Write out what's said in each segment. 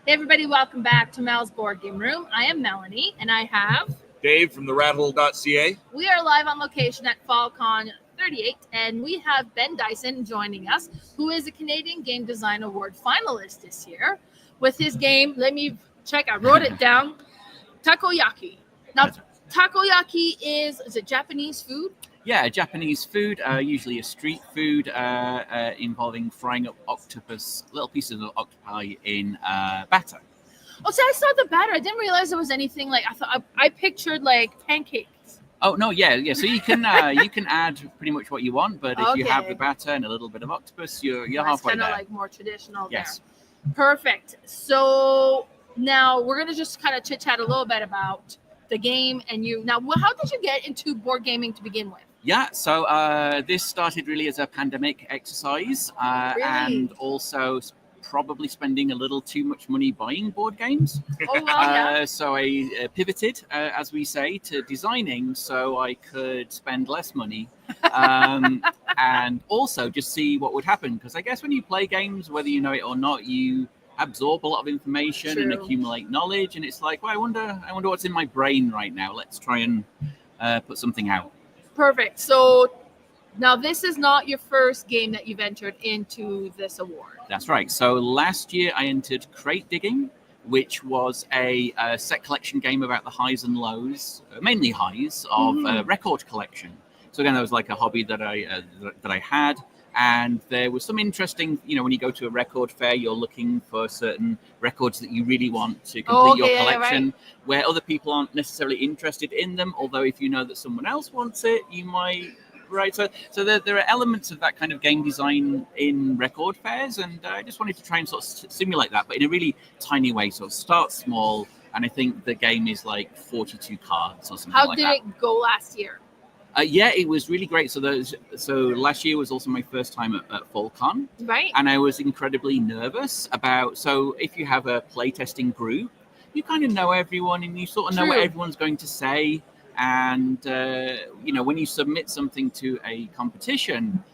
Hey everybody, welcome back to Mel's Board Game Room. I am Melanie, and I have Dave from the rathole.ca. We are live on location at FallCon 38, and we have Ben Dyson joining us, who is a Canadian Game Design Award finalist this year with his game. Let me check. I wrote it down. Takoyaki. Now, takoyaki is it Japanese food? Yeah, Japanese food, usually a street food involving frying up little pieces of octopi in batter. Oh, so I saw the batter. I didn't realize there was anything like I pictured like pancakes. Oh no, yeah. So you can add pretty much what you want, but if you have the batter and a little bit of octopus, you're halfway there. Kind of like more traditional. Yes. There. Perfect. So now we're gonna just kind of chit chat a little bit about the game and you. Now, how did you get into board gaming to begin with? Yeah, so this started really as a pandemic exercise, and also probably spending a little too much money buying board games. Oh, well, yeah. So I pivoted, as we say, to designing so I could spend less money and also just see what would happen. Because I guess when you play games, whether you know it or not, you absorb a lot of information and accumulate knowledge. And it's like, well, I wonder what's in my brain right now. Let's try and put something out. Perfect. So now this is not your first game that you've entered into this award. That's right. So last year I entered Crate Digging, which was a set collection game about the highs and lows, mainly highs, of record collection. So again, that was like a hobby that I had. And there was some interesting, when you go to a record fair, you're looking for certain records that you really want to complete your collection, where other people aren't necessarily interested in them. Although if you know that someone else wants it, you might, right? So there are elements of that kind of game design in record fairs. And I just wanted to try and sort of simulate that, but in a really tiny way. So start small. And I think the game is like 42 cards or something like that. How did it go last year? Yeah, it was really great. So last year was also my first time at FallCon. Right. And I was incredibly nervous so if you have a playtesting group, you kind of know everyone and you sort of know what everyone's going to say. And, when you submit something to a competition,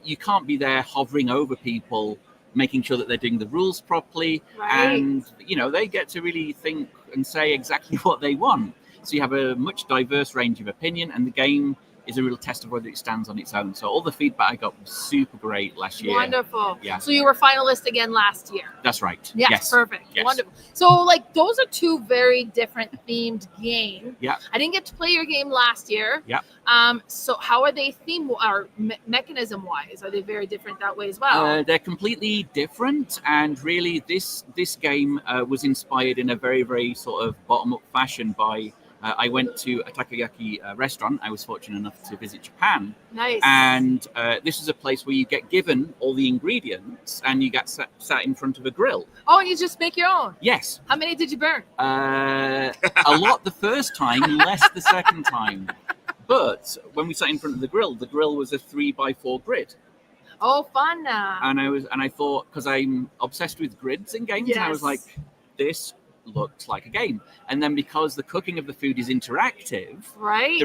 you can't be there hovering over people, making sure that they're doing the rules properly. Right. And, they get to really think and say exactly what they want. So you have a much diverse range of opinion, and the game is a real test of whether it stands on its own. So all the feedback I got was super great last year. Wonderful. Yeah. So you were finalist again last year. That's right. Yes. Perfect. Yes. Wonderful. So those are two very different themed games. Yeah. I didn't get to play your game last year. Yeah. So how are they theme or mechanism wise? Are they very different that way as well? They're completely different, and really this game was inspired in a very, very sort of bottom up fashion by. I went to a takoyaki restaurant. I was fortunate enough to visit Japan. Nice. And this is a place where you get given all the ingredients and you get sat in front of a grill. Oh, and you just make your own? Yes. How many did you burn? A lot the first time, less the second time. But when we sat in front of the grill was a 3x4 grid. Oh, fun. And I thought, because I'm obsessed with grids in games, and I was like, this looked like a game. And then because the cooking of the food is interactive, right,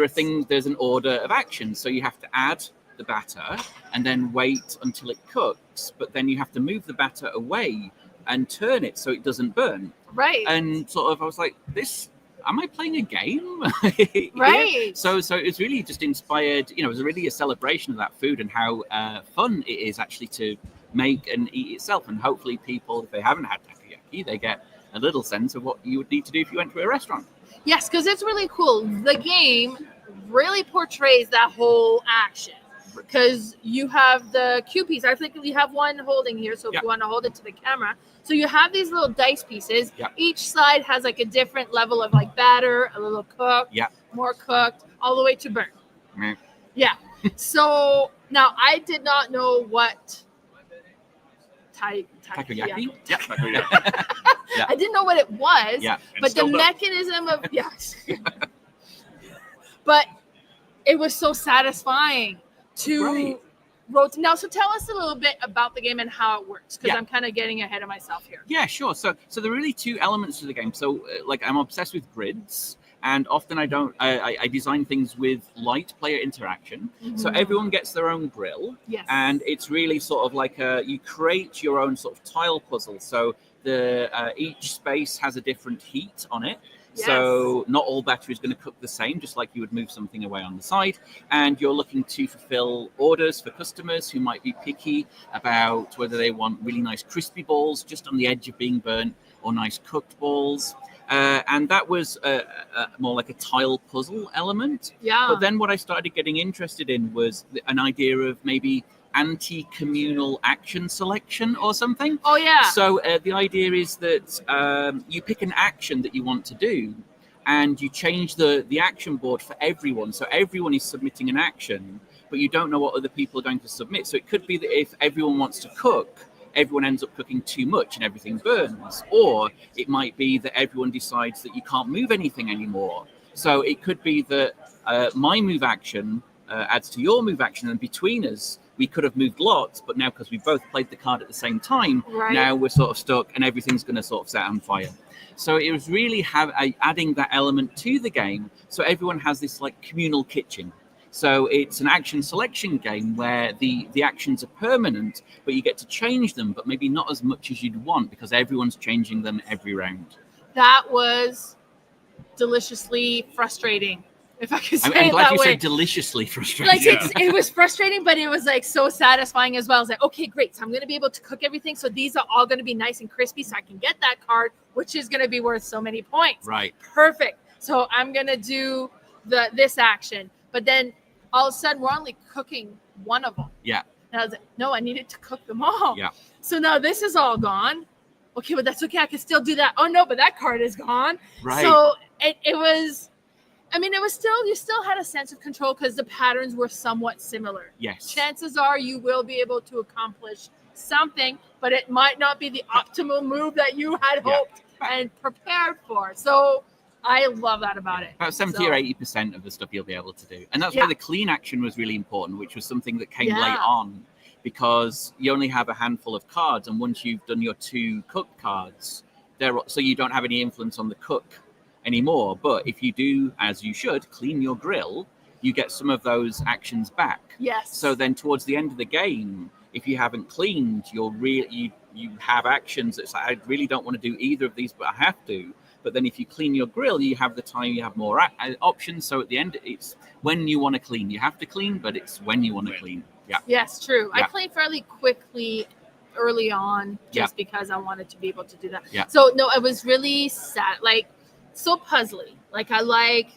there's an order of action. So you have to add the batter and then wait until it cooks, but then you have to move the batter away and turn it so it doesn't burn. Right. And sort of I was like, am I playing a game? Right. So it's really just inspired, it was really a celebration of that food and how fun it is actually to make and eat itself. And hopefully people, if they haven't had takoyaki, they get a little sense of what you would need to do if you went to a restaurant. Yes, because it's really cool. The game really portrays that whole action. Because you have the cue piece. I think we have one holding here, so if you want to hold it to the camera. So you have these little dice pieces. Each side has like a different level of like batter, a little cooked, more cooked, all the way to burn. Yeah. So now I did not know what Takoyaki. Yep. Yeah. I didn't know what it was, Yeah. but the mechanism of but it was so satisfying to rotate. Now, so tell us a little bit about the game and how it works, because I'm kind of getting ahead of myself here. Yeah, sure. So there are really two elements to the game. So like I'm obsessed with grids. And often I design things with light player interaction. Mm-hmm. So everyone gets their own grill. Yes. And it's really sort of like you create your own sort of tile puzzle. So each space has a different heat on it. Yes. So not all batter is going to cook the same, just like you would move something away on the side. And you're looking to fulfill orders for customers who might be picky about whether they want really nice crispy balls just on the edge of being burnt or nice cooked balls. And that was more like a tile puzzle element. Yeah. But then what I started getting interested in was an idea of maybe anti-communal action selection or something. Oh, yeah. So the idea is that you pick an action that you want to do and you change the action board for everyone. So everyone is submitting an action, but you don't know what other people are going to submit. So it could be that if everyone wants to cook, everyone ends up cooking too much and everything burns. Or it might be that everyone decides that you can't move anything anymore. So it could be that my move action adds to your move action, and between us, we could have moved lots, but now because we both played the card at the same time, now we're sort of stuck and everything's going to sort of set on fire. So it was really adding that element to the game so everyone has this like communal kitchen. So it's an action selection game where the actions are permanent, but you get to change them, but maybe not as much as you'd want because everyone's changing them every round. That was deliciously frustrating, if I could say it that way. I'm glad you said deliciously frustrating. Like it was frustrating, but it was like so satisfying as well. I was like, okay, great. So I'm going to be able to cook everything. So these are all going to be nice and crispy. So I can get that card, which is going to be worth so many points. Right. Perfect. So I'm going to do this action. But then all of a sudden, we're only cooking one of them. Yeah. And I was like, no, I needed to cook them all. Yeah. So now this is all gone. Okay, but that's okay. I can still do that. Oh, no, but that card is gone. Right. So it was, I mean, it was still, you still had a sense of control because the patterns were somewhat similar. Yes. Chances are you will be able to accomplish something, but it might not be the optimal move that you had hoped and prepared for. So I love that about it. About 70 or 80% of the stuff you'll be able to do. And that's why the clean action was really important, which was something that came late on because you only have a handful of cards. And once you've done your 2 cooked cards, so you don't have any influence on the cook anymore. But if you do, as you should, clean your grill, you get some of those actions back. Yes. So then towards the end of the game, if you haven't cleaned, you have actions that's like, I really don't want to do either of these, but I have to. But then if you clean your grill, you have the time, you have more options. So at the end, it's when you want to clean. You have to clean, but it's when you want to clean. Yeah. Yes, true. Yeah. I cleaned fairly quickly early on just because I wanted to be able to do that. Yeah. So, no, it was really sad. Like, so puzzly. Like, I like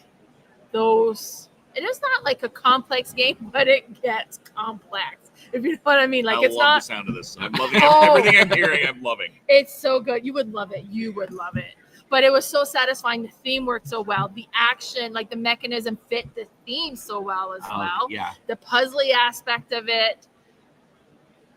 those. It is not like a complex game, but it gets complex. If you know what I mean. Like, it's love not the sound of this. I'm loving everything I'm hearing. I'm loving. It's so good. You would love it. You would love it. But it was so satisfying. The theme worked so well. The action, like the mechanism fit the theme so well as well. Yeah. The puzzly aspect of it.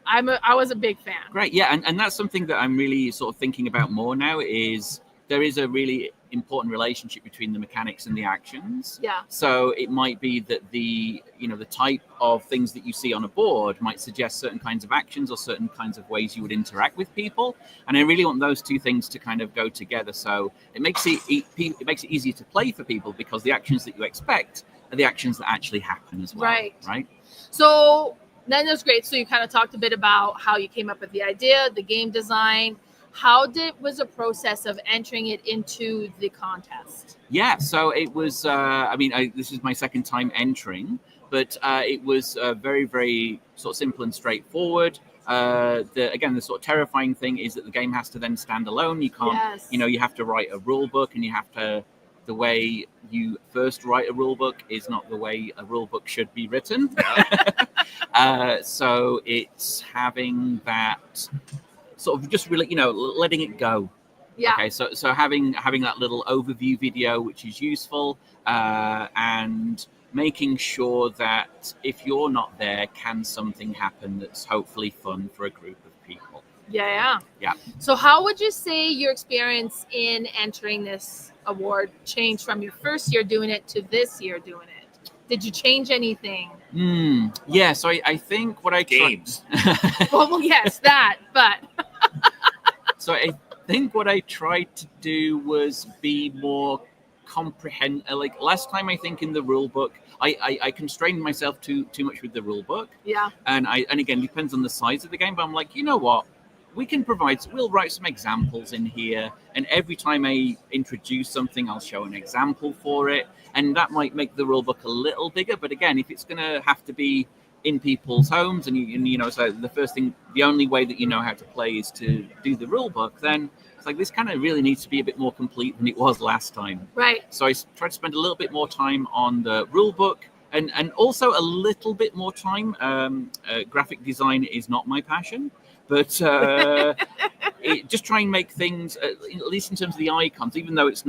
I was a big fan. Great. Yeah. And that's something that I'm really sort of thinking about more now is there is a really important relationship between the mechanics and the actions. Yeah. So it might be that the type of things that you see on a board might suggest certain kinds of actions or certain kinds of ways you would interact with people. And I really want those two things to kind of go together. So it makes it easier to play for people because the actions that you expect are the actions that actually happen as well. Right. So then that's great. So you kind of talked a bit about how you came up with the idea, the game design. How was the process of entering it into the contest? Yeah, so it was, this is my second time entering, but it was very, very sort of simple and straightforward. The sort of terrifying thing is that the game has to then stand alone. You can't, you have to write a rule book and you have to, the way you first write a rule book is not the way a rule book should be written. So it's having that sort of just really, letting it go. Yeah. Okay. So having that little overview video, which is useful, and making sure that if you're not there, can something happen that's hopefully fun for a group of people. Yeah. Yeah. So how would you say your experience in entering this award changed from your first year doing it to this year doing it? Did you change anything? Yeah, so I think what I Games. Well, yes, that, but So I think what I tried to do was be more like last time. I think in the rule book, I constrained myself too much with the rule book, yeah, and again depends on the size of the game. But I'm like, you know what, we'll write some examples in here, and every time I introduce something, I'll show an example for it, and that might make the rule book a little bigger. But again, if it's going to have to be in people's homes, and you know, so the only way that you know how to play is to do the rule book, then it's like this kind of really needs to be a bit more complete than it was last time. right. So I tried to spend a little bit more time on the rule book, and also a little bit more time. Graphic design is not my passion, but just try and make things, at least in terms of the icons, even though it's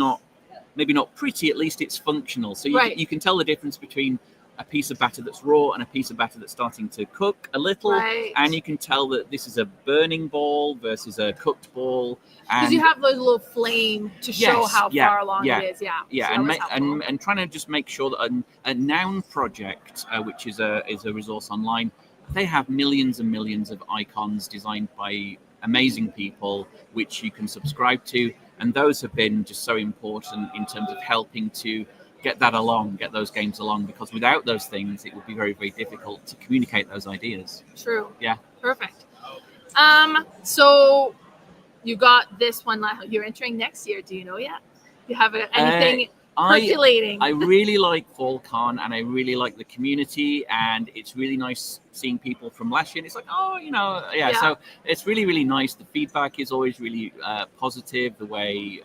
maybe not pretty, at least it's functional. So you can tell the difference between a piece of batter that's raw and a piece of batter that's starting to cook a little, Right. and you can tell that this is a burning ball versus a cooked ball. Because you have those little flame to show how far along it is. Yeah, So and trying to just make sure that a noun project, which is a resource online, they have millions and millions of icons designed by amazing people, which you can subscribe to, and those have been just so important in terms of helping to get those games along, because without those things it would be very, very difficult to communicate those ideas. True. Yeah. Perfect. So you got this one. You're entering next year. Do you know yet? Do you have anything percolating? I really like FallCon, and I really like the community, and it's really nice seeing people from last year. And it's like, so it's really, really nice. The feedback is always really positive. The way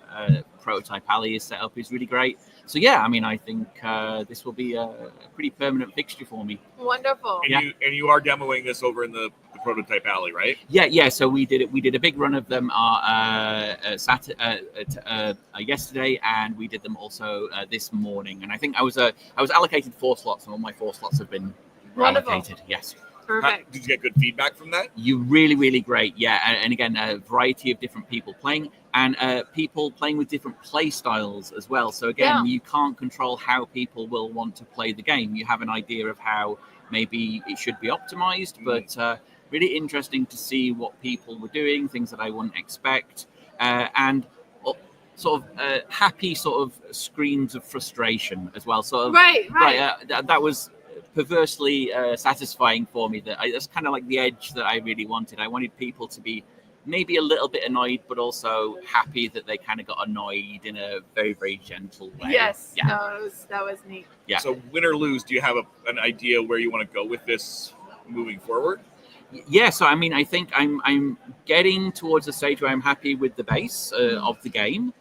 Prototype Alley is set up is really great. So yeah, I mean, I think this will be a pretty permanent fixture for me. Wonderful. And you are demoing this over in the Prototype Alley, right? Yeah. So we did a big run of them yesterday, and we did them also this morning. And I think I was allocated 4 slots, and all my 4 slots have been allocated. Yes. Perfect. Did you get good feedback from that? You really, really great. Yeah, and again, a variety of different people playing, and people playing with different play styles as well. So again, you can't control how people will want to play the game. You have an idea of how maybe it should be optimized, but really interesting to see what people were doing, things that I wouldn't expect, and sort of happy sort of screams of frustration as well. Sort of right. That was perversely satisfying for me. That's kind of like the edge that I really wanted. I wanted people to be maybe a little bit annoyed, but also happy that they kind of got annoyed in a very, very gentle way. Yes. Yeah. That was neat. Yeah. So win or lose, do you have an idea where you want to go with this moving forward? Yeah, so I mean, I think I'm getting towards a stage where I'm happy with the base of the game.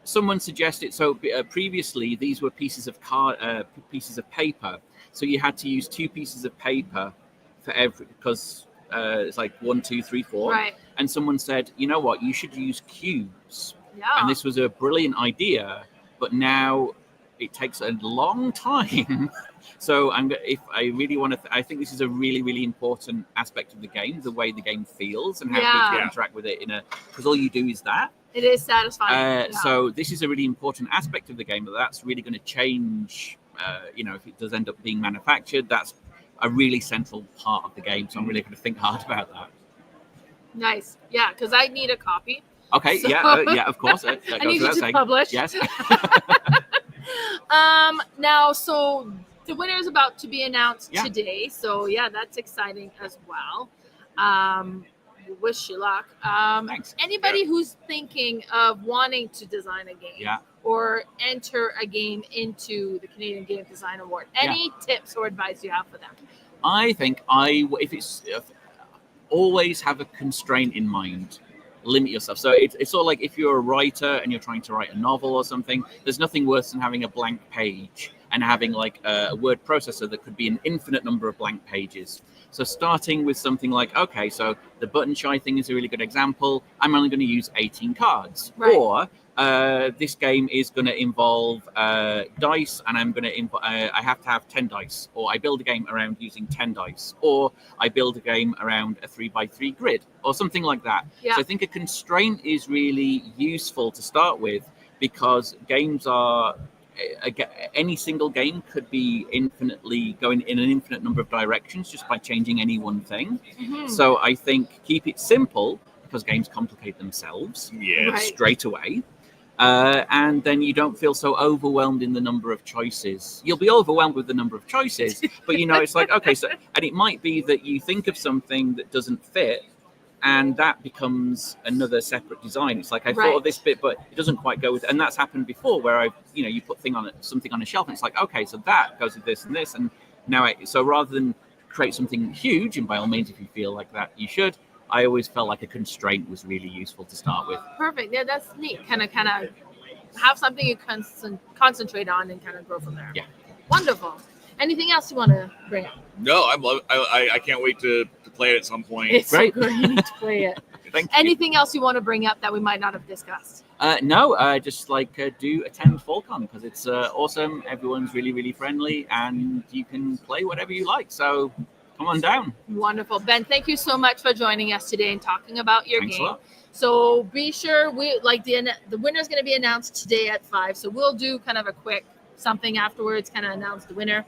Someone suggested, so previously these were pieces of paper, so you had to use 2 pieces of paper for every, because it's like 1, 2, 3, 4. Right. And someone said, you know what, you should use cubes. Yeah. And this was a brilliant idea, but now it takes a long time. So if I really want to, I think this is a really, really important aspect of the game, the way the game feels and how people interact with it because all you do is that. It is satisfying. So this is a really important aspect of the game, but that's really going to change. If it does end up being manufactured, that's a really central part of the game. So I'm really going to think hard about that. Nice. Yeah, because I need a copy. Okay. So, yeah, of course. That I need you to publish. Yes. Now, so the winner is about to be announced today. So yeah, that's exciting as well. Wish you luck. Thanks. Anybody who's thinking of wanting to design a game or enter a game into the Canadian Game Design Award, any tips or advice you have for them? I think always have a constraint in mind. Limit yourself. So it's sort of like if you're a writer and you're trying to write a novel or something, there's nothing worse than having a blank page and having like a word processor that could be an infinite number of blank pages. So starting with something like, okay, so the button shy thing is a really good example. I'm only going to use 18 cards. Right. Or this game is going to involve dice, and I'm going to I have to have 10 dice. Or I build a game around using 10 dice. Or I build a game around a 3x3 grid, or something like that. Yeah. So I think a constraint is really useful to start with, because games are any single game could be infinitely going in an infinite number of directions just by changing any one thing. Mhm. So I think keep it simple, because games complicate themselves Yes. Right. straight away. And then you don't feel so overwhelmed in the number of choices. You'll be overwhelmed with the number of choices, but it's like, okay, so, and it might be that you think of something that doesn't fit, and that becomes another separate design. It's like, I thought of this bit, but it doesn't quite go with, and that's happened before, where you put something on a shelf, and it's like, okay, so that goes with this and this, and now so rather than create something huge, and by all means, if you feel like that, you should. I always felt like a constraint was really useful to start with. Perfect. Yeah, that's neat. Kind of have something you concentrate on and kind of grow from there. Yeah. Wonderful. Anything else you want to bring up? No, I can't wait to play it at some point. It's Great. so good. You need to play it. Thank you. Anything else you want to bring up that we might not have discussed? No, just do attend FallCon, because it's awesome. Everyone's really, really friendly, and you can play whatever you like. So come on down. Wonderful. Ben, thank you so much for joining us today and talking about your Thanks a game. lot. So be sure the winner's going to be announced today at 5. So we'll do kind of a quick something afterwards, kind of announce the winner.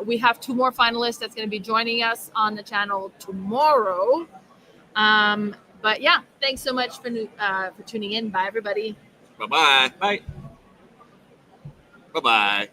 We have 2 more finalists that's going to be joining us on the channel tomorrow. But yeah, thanks so much for tuning in. Bye, everybody. Bye-bye. Bye. Bye-bye.